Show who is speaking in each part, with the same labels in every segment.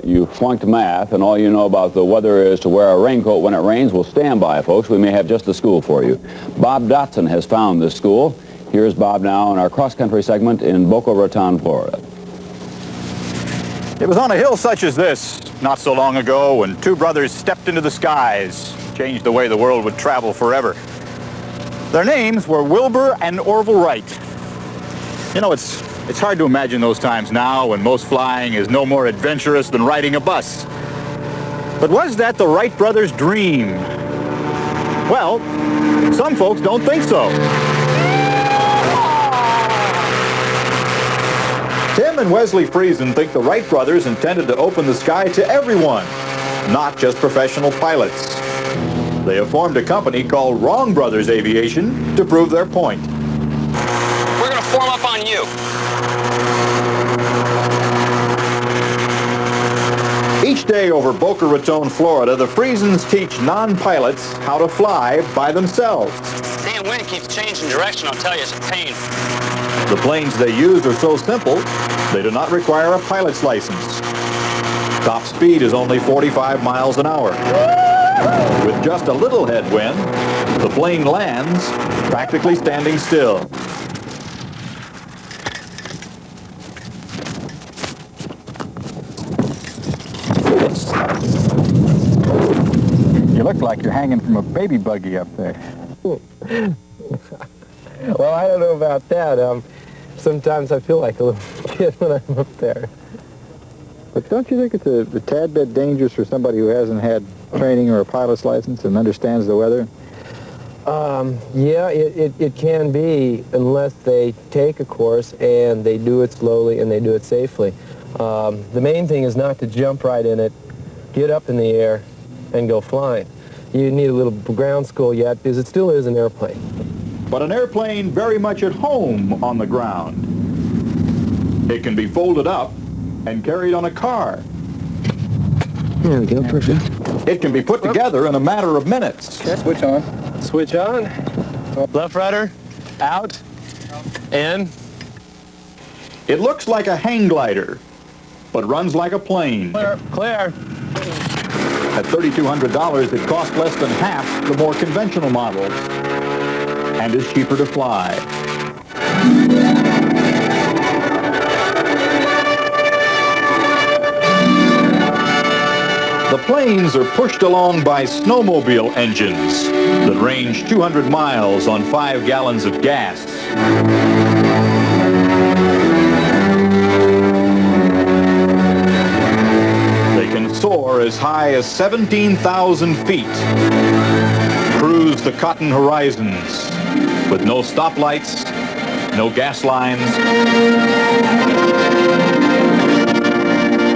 Speaker 1: you flunked math and all you know about the weather is to wear a raincoat when it rains, well, stand by, folks. We may have just the school for you. Bob Dotson has found this school. Here's Bob now in our cross-country segment in Boca Raton, Florida.
Speaker 2: It was on a hill such as this, not so long ago, when two brothers stepped into the skies, changed the way the world would travel forever. Their names were Wilbur and Orville Wright. You know, it's hard to imagine those times now when most flying is no more adventurous than riding a bus. But was that the Wright brothers' dream? Well, some folks don't think so. Tim and Wesley Friesen think the Wright brothers intended to open the sky to everyone, not just professional pilots. They have formed a company called Wrong Brothers Aviation to prove their point.
Speaker 3: We're going to form up on you.
Speaker 2: Each day over Boca Raton, Florida, the Friesens teach non-pilots how to fly by themselves.
Speaker 3: Damn wind keeps changing direction, I'll tell you, it's a pain.
Speaker 2: The planes they use are so simple, they do not require a pilot's license. Top speed is only 45 miles an hour. With just a little headwind, the plane lands, practically standing still. You look like you're hanging from a baby buggy up there.
Speaker 4: Well, I don't know about that. Sometimes I feel like a little kid when I'm up there.
Speaker 2: But don't you think it's a tad bit dangerous for somebody who hasn't had training or a pilot's license and understands the weather?
Speaker 4: Yeah, it can be, unless they take a course and they do it slowly and they do it safely. The main thing is not to jump right in it, get up in the air, and go flying. You need a little ground school yet, because it still is an airplane.
Speaker 2: But an airplane very much at home on the ground. It can be folded up and carried on a car.
Speaker 4: There we go, perfect.
Speaker 2: It can be put together in a matter of minutes.
Speaker 4: Okay, switch on. Switch on. Left rudder, out, in.
Speaker 2: It looks like a hang glider, but runs like a plane.
Speaker 4: Clear, clear.
Speaker 2: At $3,200, it costs less than half the more conventional models and is cheaper to fly. The planes are pushed along by snowmobile engines that range 200 miles on 5 gallons of gas. They can soar as high as 17,000 feet, cruise the cotton horizons with no stoplights, no gas lines,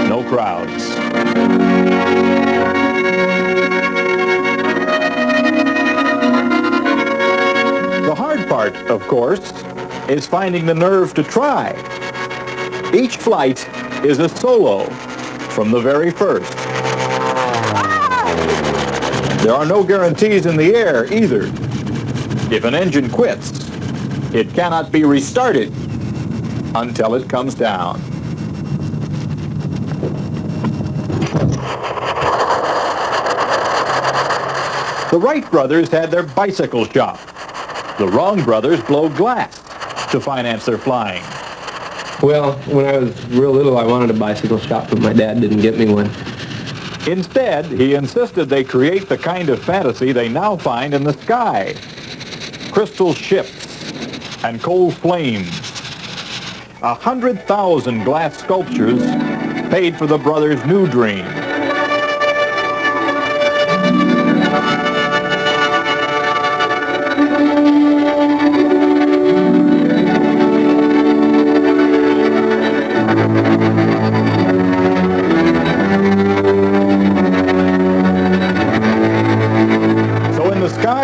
Speaker 2: no crowds. The hard part, of course, is finding the nerve to try. Each flight is a solo from the very first. There are no guarantees in the air either. If an engine quits, it cannot be restarted until it comes down. The Wright brothers had their bicycle shop. The Wrong brothers blow glass to finance their flying.
Speaker 4: Well, when I was real little, I wanted a bicycle shop, but my dad didn't get me one.
Speaker 2: Instead, he insisted they create the kind of fantasy they now find in the sky. Crystal ships and cold flames. 100,000 glass sculptures paid for the brothers' new dream.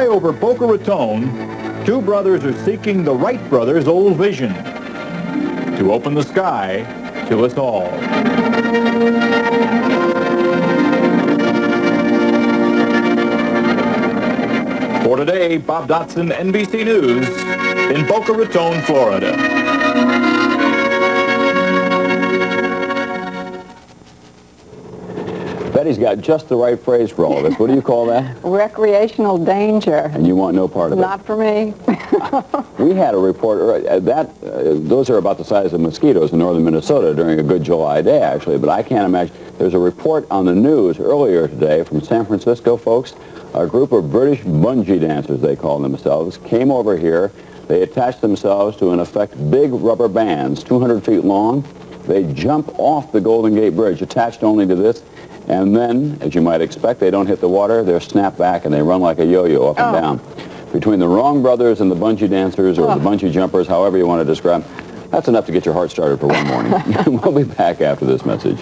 Speaker 2: Over Boca Raton, two brothers are seeking the Wright brothers' old vision to open the sky to us all. For today, Bob Dotson, NBC News, in Boca Raton, Florida.
Speaker 1: Betty's got just the right phrase for all of this. What do you call that?
Speaker 5: Recreational danger.
Speaker 1: And you want no part of it?
Speaker 5: Not for me.
Speaker 1: We had a report, those are about the size of mosquitoes in northern Minnesota during a good July day, actually, but I can't imagine. There's a report on the news earlier today from San Francisco, folks. A group of British bungee dancers, they call themselves, came over here. They attached themselves to, in effect, big rubber bands, 200 feet long. They jump off the Golden Gate Bridge, attached only to this, and then, as you might expect, they don't hit the water, they're snapped back, and they run like a yo-yo up and down. Between the Wrong brothers and the bungee dancers, or the bungee jumpers, however you want to describe them, that's enough to get your heart started for one morning. We'll be back after this message.